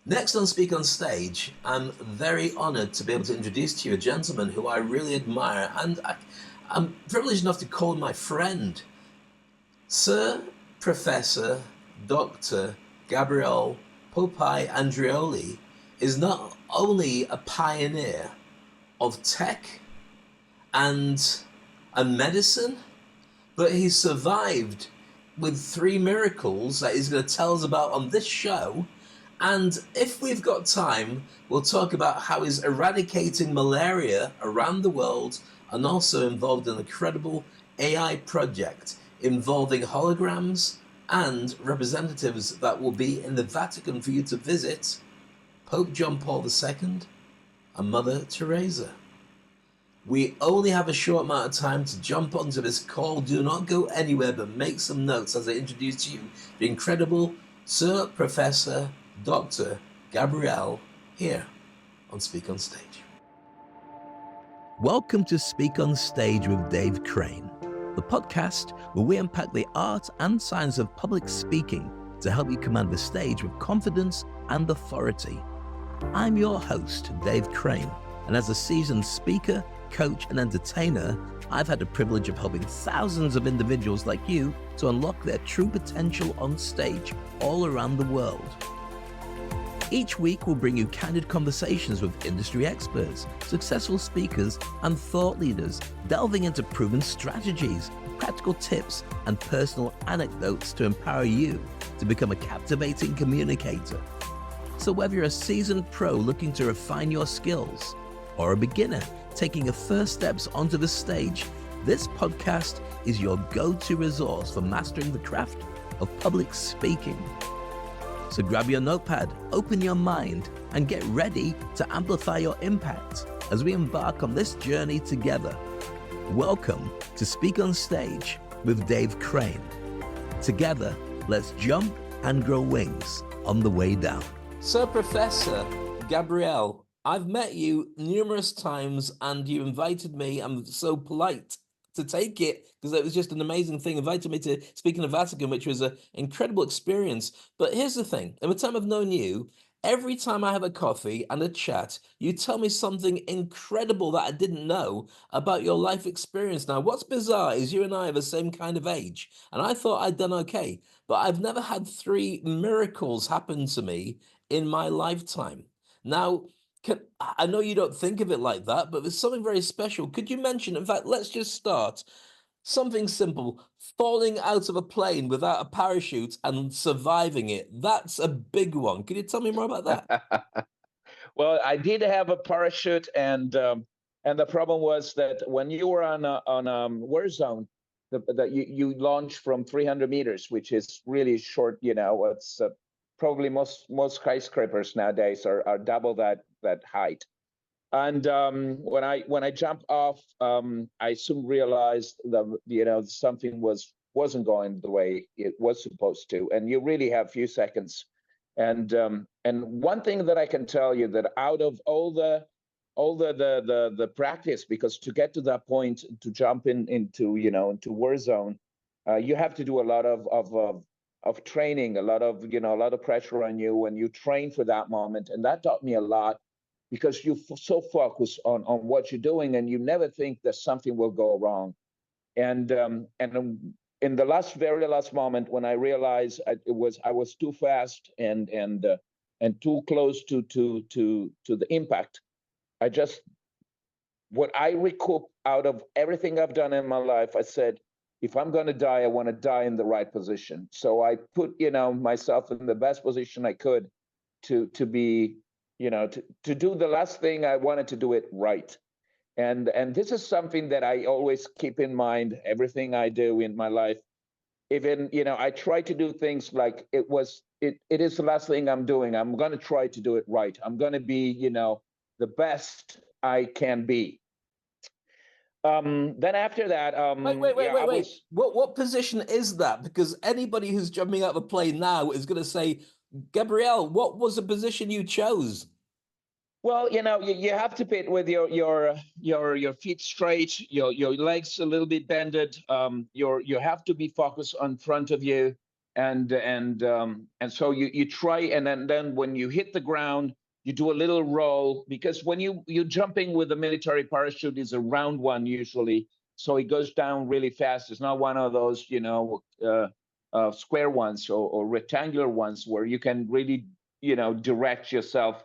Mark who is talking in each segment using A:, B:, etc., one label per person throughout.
A: Next on Speak on Stage, I'm very honoured to be able to introduce to you a gentleman who I really admire and I'm privileged enough to call him my friend. Sir Professor Dr. Gabriele Pao-Pei Andreoli is not only a pioneer of tech and medicine, but he survived with three miracles that he's going to tell us about on this show. And if we've got time, we'll talk about how he's eradicating malaria around the world and also involved in an incredible AI project involving holograms and representatives that will be in the Vatican for you to visit, Pope John Paul II and Mother Teresa. We only have a short amount of time to jump onto this call. Do not go anywhere, but make some notes as I introduce to you the incredible Sir Professor Dr. Gabriele here on Speak on Stage. Welcome to Speak on Stage with Dave Crane, the podcast where we unpack the art and science of public speaking to help you command the stage with confidence and authority. I'm your host, Dave Crane, and as a seasoned speaker, coach, and entertainer, I've had the privilege of helping thousands of individuals like you to unlock their true potential on stage all around the world. Each week, we'll bring you candid conversations with industry experts, successful speakers, and thought leaders, delving into proven strategies, practical tips, and personal anecdotes to empower you to become a captivating communicator. So whether you're a seasoned pro looking to refine your skills, or a beginner taking your first steps onto the stage, this podcast is your go-to resource for mastering the craft of public speaking. So grab your notepad, open your mind, and get ready to amplify your impact as we embark on this journey together. Welcome to Speak on Stage with Dave Crane. Together, let's jump and grow wings on the way down. Sir Professor Gabriele, I've met you numerous times and you invited me. I'm so polite to take it because it was just an amazing thing. Invited me to speak in the Vatican, which was an incredible experience. But here's the thing. In the time I've known you, every time I have a coffee and a chat, you tell me something incredible that I didn't know about your life experience. Now, what's bizarre is you and I are the same kind of age, and I thought I'd done okay, but I've never had three miracles happen to me in my lifetime. Now, I know you don't think of it like that, but there's something very special. Could you mention, in fact, let's just start something simple, falling out of a plane without a parachute and surviving it. That's a big one. Can you tell me more about that?
B: Well, I did have a parachute, and the problem was that when you were on war zone, that you launch from 300 meters, which is really short. You know, it's probably most skyscrapers nowadays are double that height. And when I jumped off, I soon realized that something wasn't going the way it was supposed to, and you really have few seconds. And one thing that I can tell you, that out of all the practice, because to get to that point, to jump into war zone, you have to do a lot of training, a lot of pressure on you when you train for that moment, and that taught me a lot, because you so focus on what you're doing, and you never think that something will go wrong. And in the very last moment, when I realized I was too fast and too close to the impact, what I recoup out of everything I've done in my life, I said, if I'm going to die, I want to die in the right position. So I put myself in the best position I could to be to do the last thing. I wanted to do it right. And this is something that I always keep in mind, everything I do in my life. Even, I try to do things like it is the last thing I'm doing. I'm going to try to do it right. I'm going to be, the best I can be. Then after that,
A: wait. What position is that? Because anybody who's jumping out of a plane now is going to say, Gabriele, what was the position you chose?
B: Well, you have to pit with your feet straight, your legs a little bit bended. You have to be focused on front of you. and so you try, and then when you hit the ground, you do a little roll, because when you jumping with a military parachute is a round one usually, so it goes down really fast. It's not one of those square ones or rectangular ones where you can really direct yourself.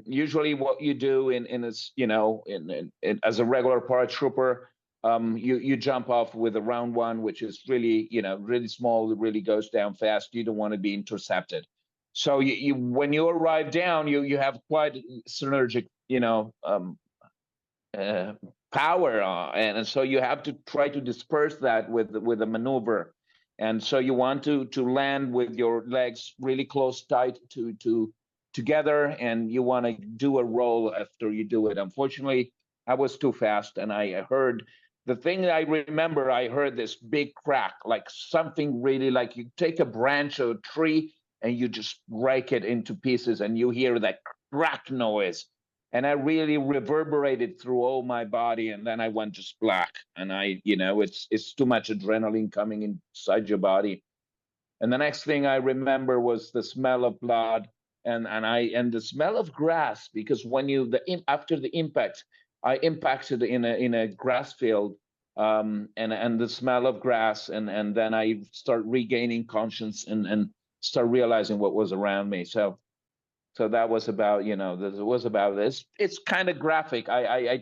B: Usually what you do in as a regular paratrooper, you jump off with a round one, which is really really small. It really goes down fast. You don't want to be intercepted. So you when you arrive down, you have quite synergic uh, power, and so you have to try to disperse that with a maneuver. And so you want to land with your legs really close, tight to together, and you want to do a roll after you do it. Unfortunately, I was too fast, and I heard the thing that I remember. I heard this big crack, like something really, like you take a branch of a tree and you just break it into pieces, and you hear that crack noise, and I really reverberated through all my body, and then I went just black. And it's too much adrenaline coming inside your body. And the next thing I remember was the smell of blood, and the smell of grass, because after the impact, I impacted in a grass field, and the smell of grass, and then I start regaining conscience and start realizing what was around me. So that was about, this was about this. It's kind of graphic. I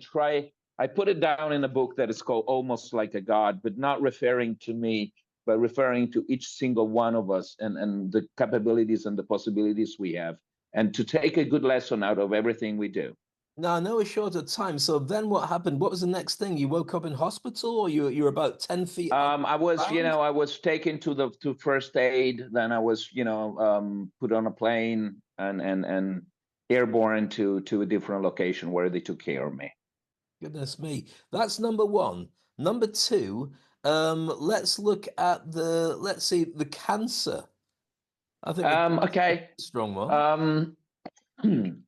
B: put it down in a book that is called Almost Like a God, but not referring to me, but referring to each single one of us, and the capabilities and the possibilities we have, and to take a good lesson out of everything we do.
A: Now, I know we're short of time. So then what happened? What was the next thing? You woke up in hospital, or you're about 10 feet on
B: I was,
A: the ground?
B: I was taken to first aid. Then I was, put on a plane and airborne to a different location where they took care of me.
A: Goodness me. That's number one. Number two, let's look at let's see, the cancer. I think the cancer is
B: Okay.
A: a strong one.
B: Um,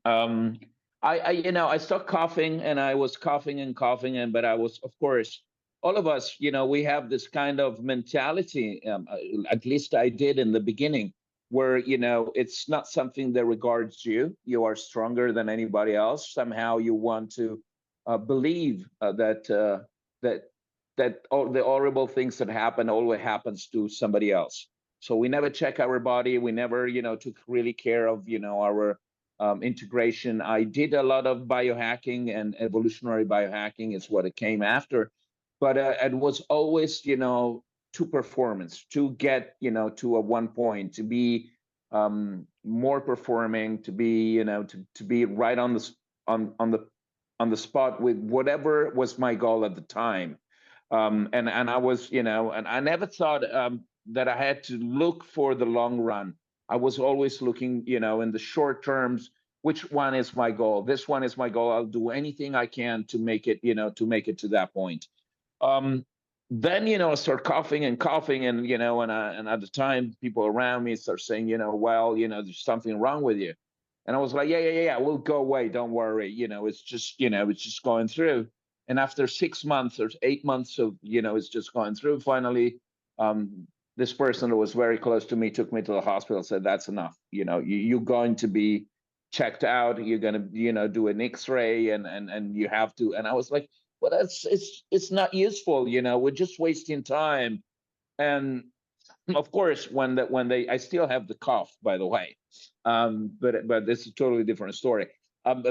B: um, I started coughing, and I was coughing and coughing, but I was, of course, all of us, we have this kind of mentality. At least I did in the beginning, where it's not something that regards you. You are stronger than anybody else. Somehow you want to believe that all the horrible things that happen always happens to somebody else. So we never check our body. We never, took really care of, our integration. I did a lot of biohacking, and evolutionary biohacking is what it came after. But it was always, to performance, to get, to a one point, to be more performing, to be, to be right on the spot with whatever was my goal at the time. And I was, and I never thought that I had to look for the long run. I was always looking, in the short terms, which one is my goal? This one is my goal. I'll do anything I can to make it, to make it to that point. Um, then, I start coughing and coughing, and, and at the time, people around me start saying, well, there's something wrong with you. And I was like, yeah, we'll go away. Don't worry. It's just going through. And after 6 months or 8 months of, it's just going through, finally, this person who was very close to me took me to the hospital, said, that's enough. You're going to be checked out. You're going to, do an X-ray, and you have to. And I was like, well, it's not useful. We're just wasting time. And of course, I still have the cough, by the way, but this is a totally different story.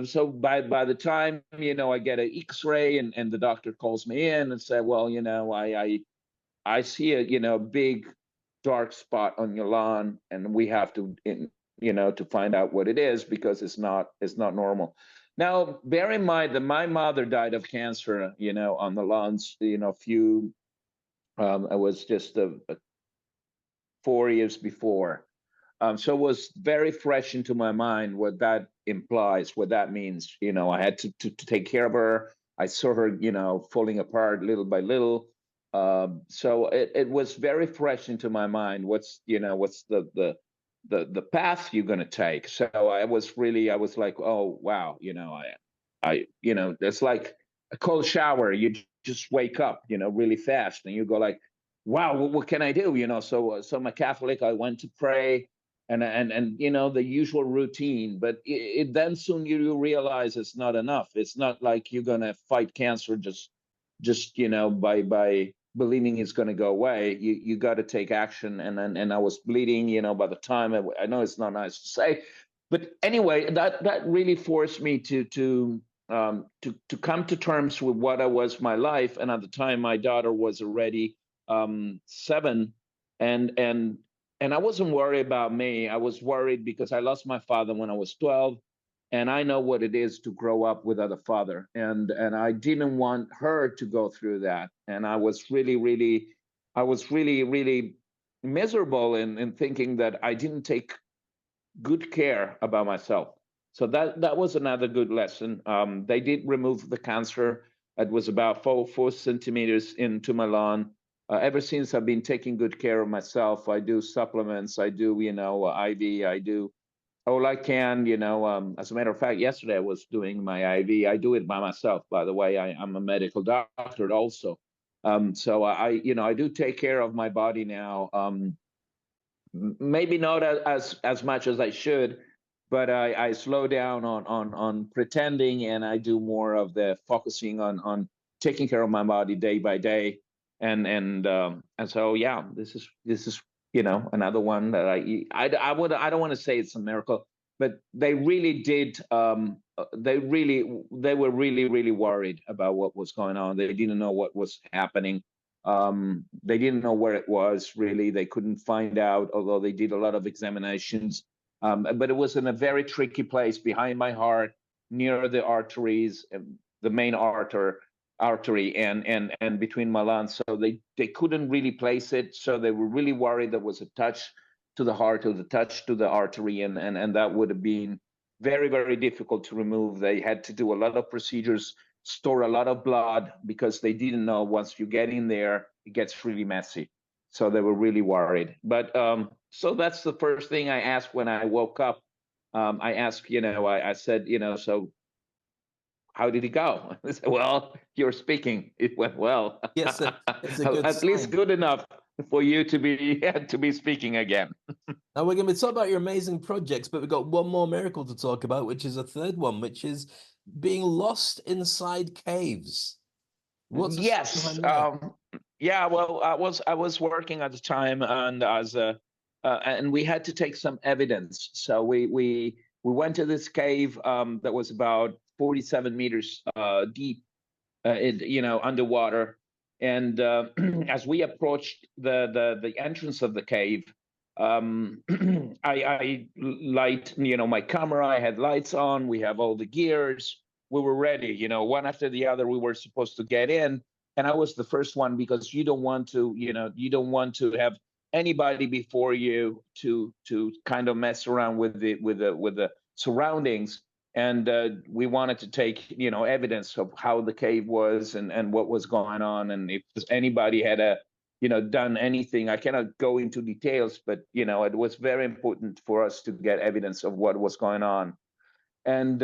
B: So by the time I get an X-ray, and the doctor calls me in and said, well, I see a big dark spot on your lawn, and we have to to find out what it is, because it's not normal. Now, bear in mind that my mother died of cancer, on the lawns, few. I was just 4 years before. So it was very fresh into my mind what that implies, what that means. I had to take care of her. I saw her, falling apart little by little. So it was very fresh into my mind. What's the path you're going to take? So I was like, oh wow, it's like a cold shower. You just wake up, really fast, and you go like, wow, what can I do? So I'm a Catholic. I went to pray, and the usual routine. But then soon you realize it's not enough. It's not like you're gonna fight cancer just by believing it's going to go away. You got to take action. And I was bleeding. By the time I know it's not nice to say, but anyway, that really forced me to come to terms with what I was my life. And at the time, my daughter was already 7, and I wasn't worried about me. I was worried because I lost my father when I was 12, and I know what it is to grow up without a father, and I didn't want her to go through that. And I was really miserable in thinking that I didn't take good care about myself. So that was another good lesson. They did remove the cancer. It was about 4 centimeters into my lung. Ever since, I've been taking good care of myself. I do supplements. I do, IV. I do all I can. As a matter of fact, yesterday I was doing my IV. I do it by myself, by the way. I'm a medical doctor also. So I do take care of my body now. Maybe not as much as I should, but I slow down on pretending, and I do more of the focusing on taking care of my body day by day. And so yeah, this is another one that I don't want to say it's a miracle, but they really did. They were really worried about what was going on. They didn't know what was happening. They didn't know where it was really. They couldn't find out, although they did a lot of examinations. But it was in a very tricky place behind my heart, near the arteries, the main artery, and between my lungs. So they couldn't really place it. So they were really worried there was a touch to the heart or the touch to the artery, and that would have been very difficult to remove. They had to do a lot of procedures, store a lot of blood, because they didn't know once you get in there, it gets really messy. So they were really worried. But so that's the first thing I asked when I woke up. I asked, I said, so how did it go? They said, well, you're speaking. It went well.
C: Yes, it's a good
B: At least
C: sign.
B: good enough for you to be speaking again.
C: Now we're going to talk about your amazing projects, but we've got one more miracle to talk about, which is a third one, which is being lost inside caves. What's the story
B: Yes.
C: behind that?
B: Yeah. Well, I was working at the time, and and we had to take some evidence. So we went to this cave that was about 47 meters deep, underwater. And as we approached the entrance of the cave, I light, my camera. I had lights on. We have all the gears. We were ready. One after the other. We were supposed to get in, and I was the first one, because you don't want to have anybody before you to kind of mess around with the surroundings. And we wanted to take evidence of how the cave was, and what was going on, and if anybody had done anything. I cannot go into details, but it was very important for us to get evidence of what was going on. And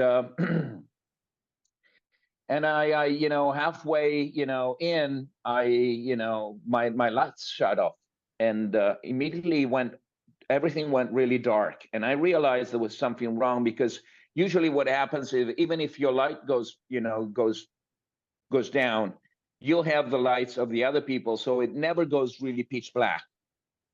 B: and I halfway in, my lights shut off, and immediately everything went really dark, and I realized there was something wrong, because usually what happens is, even if your light goes down, you'll have the lights of the other people, so it never goes really pitch black.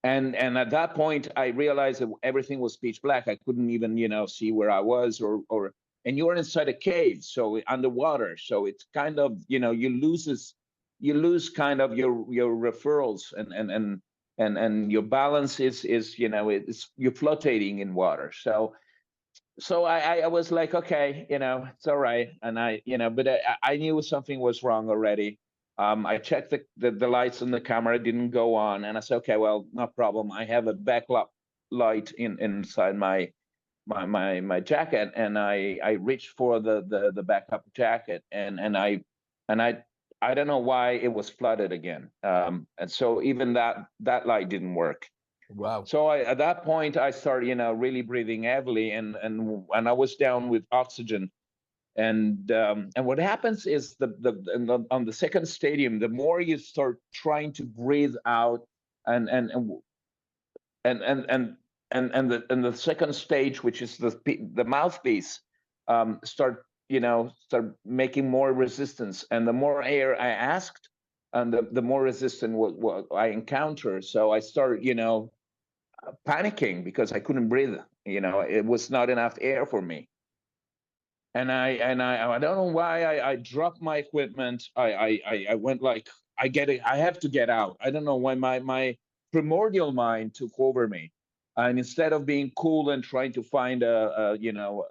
B: And at that point, I realized that everything was pitch black. I couldn't even see where I was, or and you're inside a cave, so underwater, so it's kind of you lose kind of your referrals, and your balance is you're flotating in water. So I was like, okay, it's all right. And but I knew something was wrong already. I checked the lights on the camera, didn't go on. And I said, okay, well, no problem. I have a backup light inside my jacket. And I reached for the backup jacket, and I don't know why it was flooded again. And so even that light didn't work.
C: Wow.
B: So at that point, I started, really breathing heavily, and I was down with oxygen. And what happens is on the second stadium, the more you start trying to breathe out, and the second stage, which is the mouthpiece, start making more resistance, and the more air I asked, and the more resistant what I encounter. So I start panicking because I couldn't breathe. It was not enough air for me. And I don't know why I dropped my equipment. I went like, I get it. I have to get out. I don't know why my primordial mind took over me. And instead of being cool and trying to find a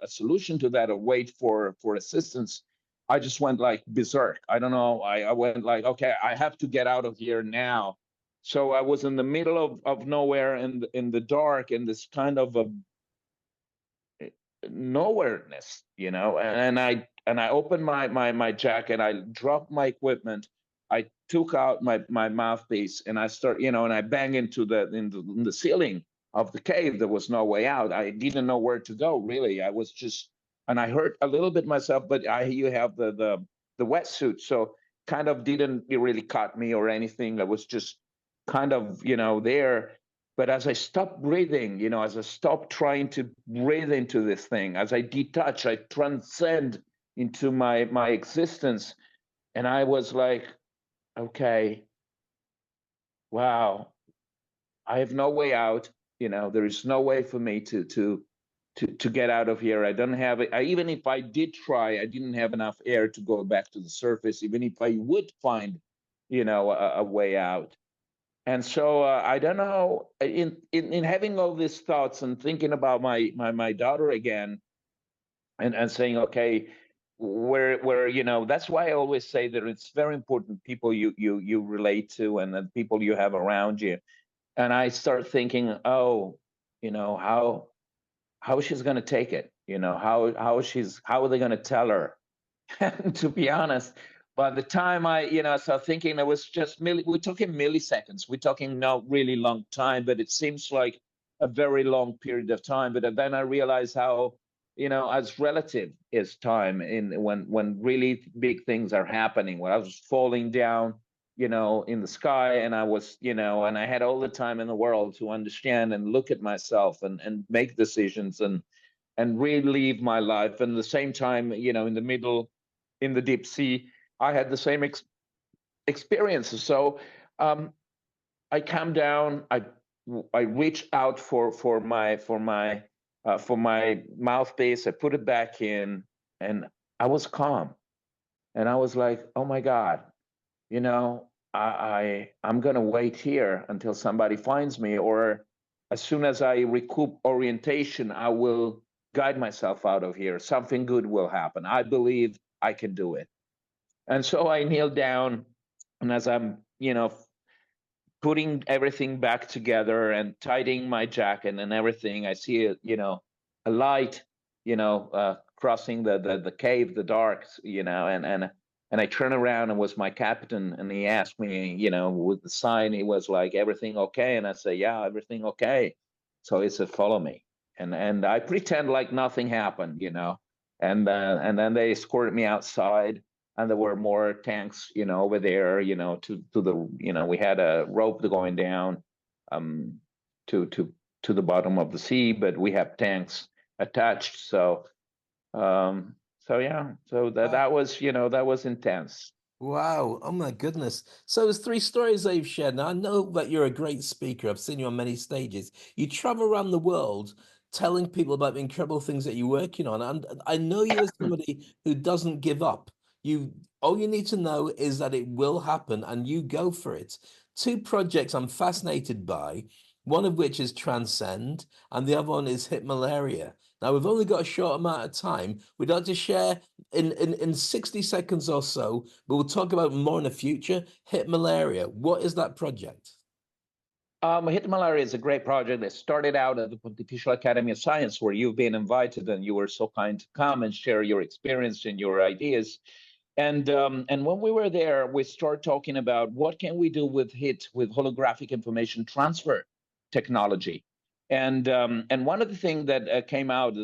B: solution to that or wait for assistance, I just went like berserk. I don't know. I went like, okay, I have to get out of here now. So I was in the middle of nowhere in the dark, in this kind of a nowhereness, and I opened my jacket, I dropped my equipment, I took out my mouthpiece, and I start, and I bang into the ceiling of the cave. There was no way out. I didn't know where to go, really. I was just, and I hurt a little bit myself, but you have the wetsuit, so kind of didn't really cut me or anything. I was just kind of there. But as I stopped breathing, as I stopped trying to breathe into this thing, as I detach, I transcend into my existence. And I was like, okay, wow, I have no way out. There is no way for me to get out of here. I don't have it. Even if I did try, I didn't have enough air to go back to the surface, even if I would find, a way out. And so I don't know. In having all these thoughts and thinking about my daughter again, and saying, okay, where that's why I always say that it's very important people you relate to, and the people you have around you. And I start thinking, oh, how she's going to take it, how are they going to tell her? And to be honest, by the time I start thinking, it was just we're talking milliseconds. We're talking not really long time, but it seems like a very long period of time. But then I realized how, as relative is time when really big things are happening. When I was falling down, in the sky, and I was, and I had all the time in the world to understand and look at myself and make decisions and relive my life. And at the same time, in the middle, in the deep sea, I had the same experiences. So I come down. I reach out for my mouthpiece. I put it back in, and I was calm. And I was like, oh my God, I'm gonna wait here until somebody finds me, or as soon as I recoup orientation, I will guide myself out of here. Something good will happen. I believe I can do it. And so I kneel down, and as I'm, putting everything back together and tightening my jacket and everything, I see a light, crossing the cave, the dark, and I turn around, and was my captain, and he asked me, with the sign, he was like, everything okay? And I say, yeah, everything okay. So he said, follow me. And I pretend like nothing happened, and then they escorted me outside, and there were more tanks, over there, to the, we had a rope going down, to the bottom of the sea, but we have tanks attached. So, yeah, so that was, that was intense.
C: Wow. Oh my goodness. So there's three stories that you've shared. Now I know that you're a great speaker. I've seen you on many stages. You travel around the world telling people about the incredible things that you're working on. And I know you as somebody who doesn't give up. All you need to know is that it will happen and you go for it. Two projects I'm fascinated by, one of which is Transcend, and the other one is Hit Malaria. Now we've only got a short amount of time. We'd like to share in 60 seconds or so, but we'll talk about more in the future. Hit Malaria. What is that project?
B: Hit Malaria is a great project that started out at the Pontifical Academy of Science, where you've been invited, and you were so kind to come and share your experience and your ideas. And when we were there, we started talking about what can we do with HIT, with holographic information transfer technology. And one of the things that came out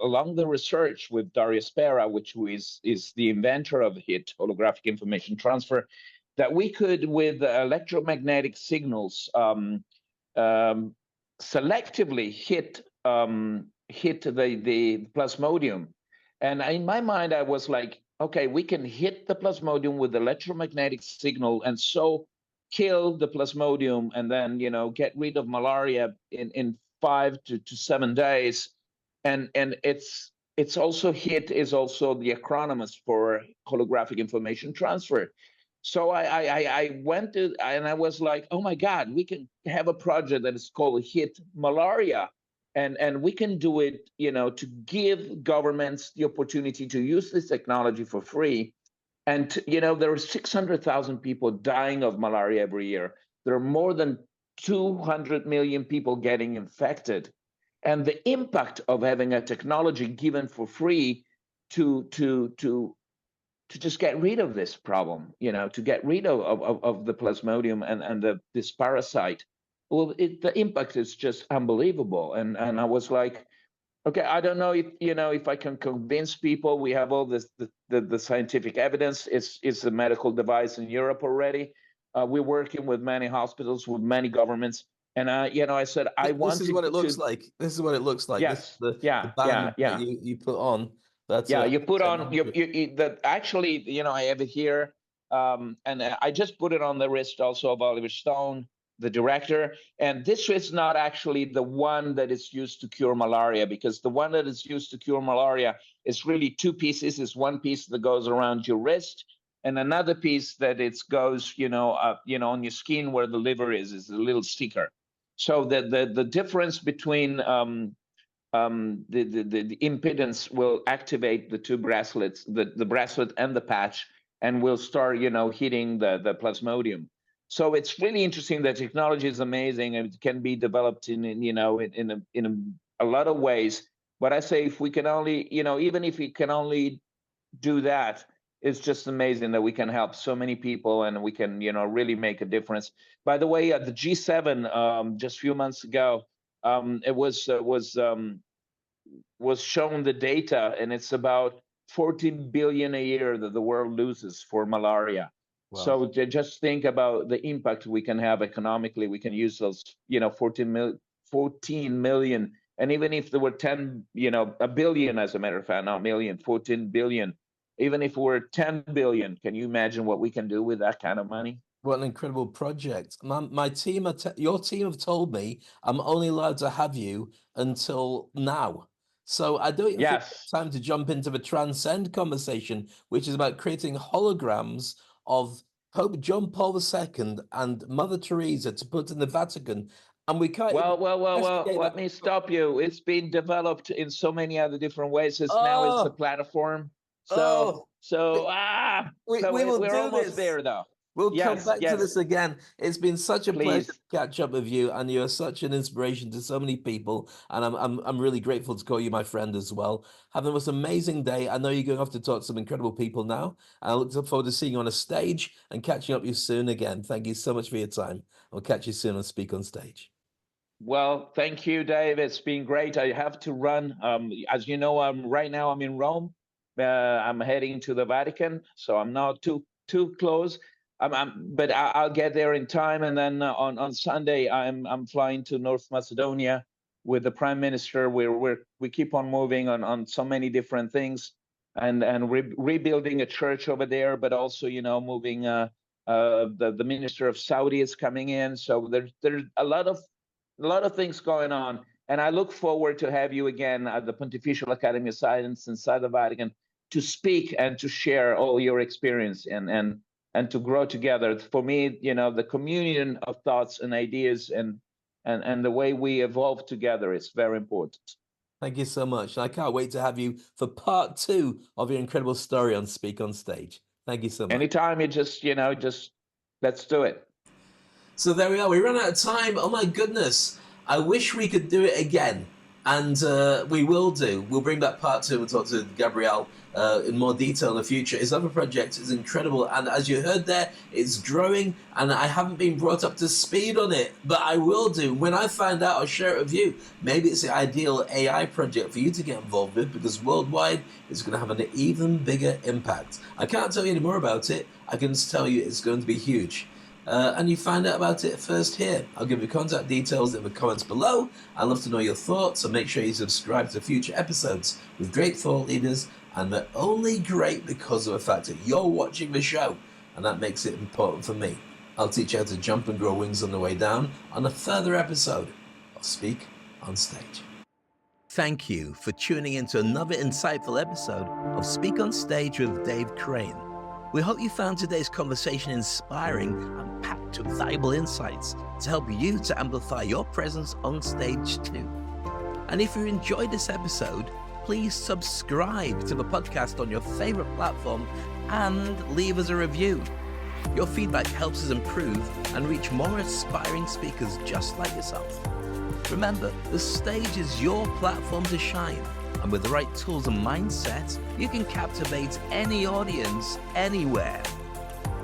B: along the research with Dario Spera, which is the inventor of HIT, holographic information transfer, that we could, with electromagnetic signals, selectively hit the plasmodium. And in my mind, I was like, okay, we can hit the plasmodium with electromagnetic signal and so kill the plasmodium and then, get rid of malaria in 5 to 7 days. And it's also HIT is also the acronym for holographic information transfer. So I went to, and I was like, oh my God, we can have a project that is called HIT Malaria. And we can do it, to give governments the opportunity to use this technology for free. And, there are 600,000 people dying of malaria every year. There are more than 200 million people getting infected. And the impact of having a technology given for free to just get rid of this problem, to get rid of the plasmodium and this parasite, well, the impact is just unbelievable. And I was like, okay, I don't know if I can convince people. We have all this the scientific evidence. It's a medical device in Europe already. We're working with many hospitals, with many governments, and I said I want.
C: This is what it looks like. This is what it looks like.
B: Yes.
C: This is
B: Yeah.
C: the band
B: Yeah.
C: that you put on. That's
B: you put on that. Actually, I have it here, and I just put it on the wrist also of Oliver Stone, the director. And this is not actually the one that is used to cure malaria, because the one that is used to cure malaria is really 2 pieces. It's one piece that goes around your wrist, and another piece that it goes, on your skin where the liver is a little sticker. So the difference between the impedance will activate the 2 bracelets, the bracelet and the patch, and will start, hitting the plasmodium. So it's really interesting. The technology is amazing, and it can be developed in a lot of ways. But I say, if we can only, even if we can only do that, it's just amazing that we can help so many people, and we can, really make a difference. By the way, at the G7 just a few months ago, it was shown the data, and it's about 14 billion a year that the world loses for malaria. Wow. So just think about the impact we can have economically. We can use those, 14 million. And even if there were 10, a billion, as a matter of fact, not million, 14 billion. Even if we're 10 billion, can you imagine what we can do with that kind of money?
C: What an incredible project. My team, your team have told me I'm only allowed to have you until now. So I don't even think it's time to jump into the transcend conversation, which is about creating holograms of Pope John Paul II and Mother Teresa to put in the Vatican. And we can't.
B: Well, let me stop you. It's been developed in so many other different ways. Now it's a platform. So we're almost there, though.
C: We'll come back to this again. It's been such a pleasure to catch up with you, and you're such an inspiration to so many people. And I'm really grateful to call you my friend as well. Have the most amazing day. I know you're going off to talk to some incredible people now. I look forward to seeing you on a stage and catching up with you soon again. Thank you so much for your time. I'll catch you soon on Speak on Stage.
B: Well, thank you, Dave. It's been great. I have to run. As you know, right now I'm in Rome. I'm heading to the Vatican, so I'm not too close. But I'll get there in time, and then on Sunday I'm flying to North Macedonia with the Prime Minister. We keep on moving on so many different things, and rebuilding a church over there, but also moving. The Minister of Saudi is coming in, so there's a lot of things going on, and I look forward to have you again at the Pontifical Academy of Science inside the Vatican to speak and to share all your experience and to grow together. For me, the communion of thoughts and ideas and the way we evolve together is very important.
C: Thank you so much. I can't wait to have you for part 2 of your incredible story on Speak on Stage. Thank you so much.
B: Anytime, you just let's do it.
C: So there we are. We ran out of time. Oh my goodness. I wish we could do it again. And we'll bring back part 2 and talk to Gabriele in more detail in the future. His other project is incredible, and as you heard there, it's growing, and I haven't been brought up to speed on it, but I will do. When I find out, I'll share it with you. Maybe it's the ideal AI project for you to get involved with, because worldwide it's going to have an even bigger impact. I can't tell you any more about it. I can just tell you it's going to be huge. And you find out about it first here. I'll give you contact details in the comments below. I'd love to know your thoughts, so make sure you subscribe to future episodes with great thought leaders, and they're only great because of the fact that you're watching the show, and that makes it important for me. I'll teach you how to jump and grow wings on the way down on a further episode of Speak on Stage.
A: Thank you for tuning into another insightful episode of Speak on Stage with Dave Crane. We hope you found today's conversation inspiring and packed with valuable insights to help you to amplify your presence on stage too. And if you enjoyed this episode, please subscribe to the podcast on your favorite platform and leave us a review. Your feedback helps us improve and reach more aspiring speakers just like yourself. Remember, the stage is your platform to shine. And with the right tools and mindset, you can captivate any audience, anywhere.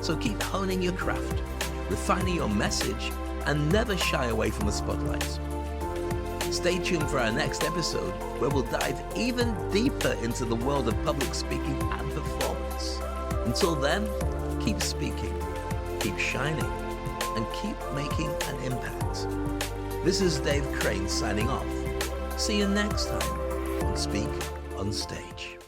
A: So keep honing your craft, refining your message, and never shy away from the spotlight. Stay tuned for our next episode, where we'll dive even deeper into the world of public speaking and performance. Until then, keep speaking, keep shining, and keep making an impact. This is Dave Crane signing off. See you next time. Speak on Stage.